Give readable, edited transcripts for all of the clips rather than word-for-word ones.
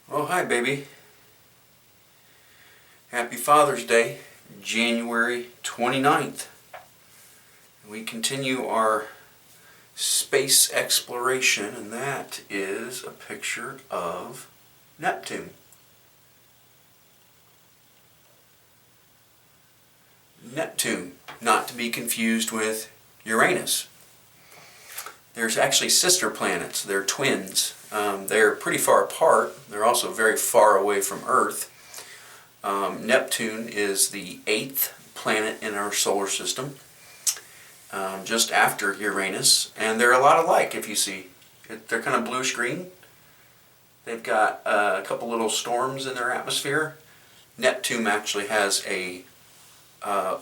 Well, hi, baby. Happy Father's Day, January 29th. We continue our space exploration, and that is a picture of Neptune. Neptune, not to be confused with Uranus. There's actually sister planets. They're twins. They're pretty far apart. They're also very far away from Earth. Neptune is the 8th planet in our solar system, just after Uranus, and they're a lot alike. If you see, they're kind of bluish-green. They've got a couple little storms in their atmosphere. Neptune actually has a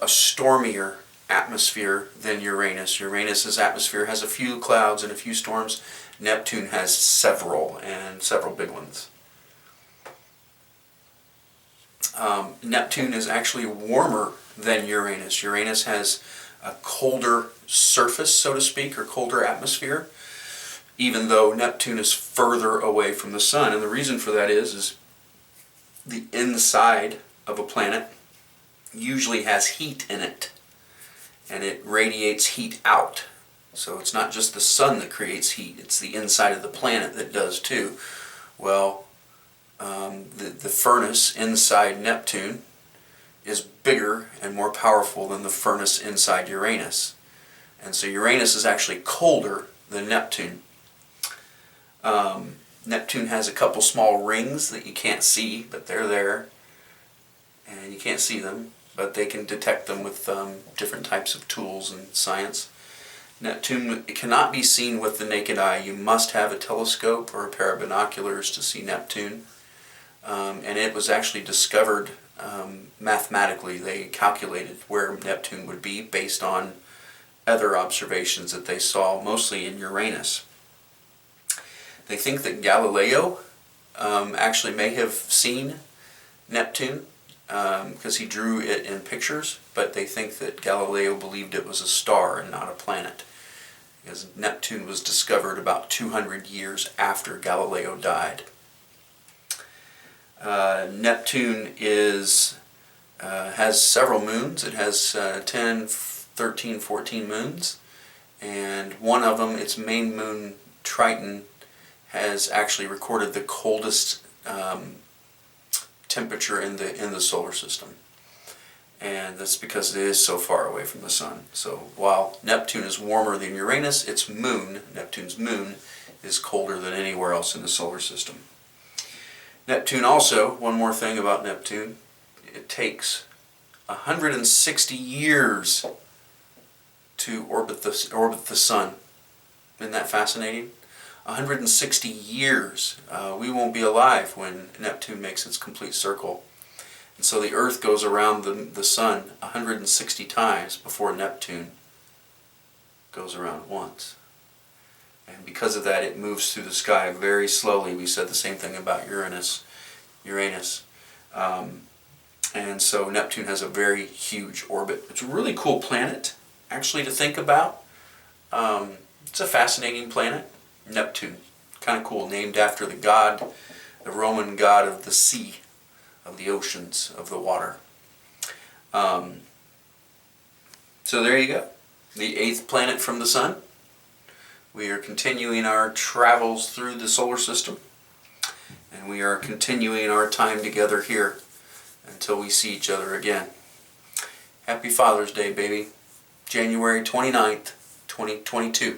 stormier atmosphere than Uranus. Uranus's atmosphere has a few clouds and a few storms. Neptune has several, and several big ones. Neptune is actually warmer than Uranus. Uranus has a colder surface, so to speak, or colder atmosphere, even though Neptune is further away from the sun. And the reason for that is the inside of a planet usually has heat in it, and it radiates heat out. So it's not just the sun that creates heat, it's the inside of the planet that does too. Well, the furnace inside Neptune is bigger and more powerful than the furnace inside Uranus. And so Uranus is actually colder than Neptune. Neptune has a couple small rings that you can't see, but they're there. And you can't see them, but they can detect them with different types of tools and science. Neptune cannot be seen with the naked eye. You must have a telescope or a pair of binoculars to see Neptune. And it was actually discovered mathematically. They calculated where Neptune would be based on other observations that they saw, mostly in Uranus. They think that Galileo actually may have seen Neptune because he drew it in pictures, but they think that Galileo believed it was a star and not a planet, because Neptune was discovered about 200 years after Galileo died. Neptune has several moons. It has 10, 13, 14 moons, and one of them, its main moon, Triton, has actually recorded the coldest temperature in the solar system, and that's because it is so far away from the sun. So while Neptune is warmer than Uranus, its moon, Neptune's moon, is colder than anywhere else in the solar system. Neptune also, one more thing about Neptune, it takes 160 years to orbit the sun. Isn't that fascinating? 160 years. We won't be alive when Neptune makes its complete circle. And so the Earth goes around the sun 160 times before Neptune goes around once. And because of that, it moves through the sky very slowly. We said the same thing about Uranus. And so Neptune has a very huge orbit. It's a really cool planet, actually, to think about. It's a fascinating planet. Neptune, kind of cool, named after the god, the Roman god of the sea, of the oceans, of the water. So there you go, the 8th planet from the sun. We are continuing our travels through the solar system, and we are continuing our time together here until we see each other again. Happy Father's Day, baby. January 29th, 2022.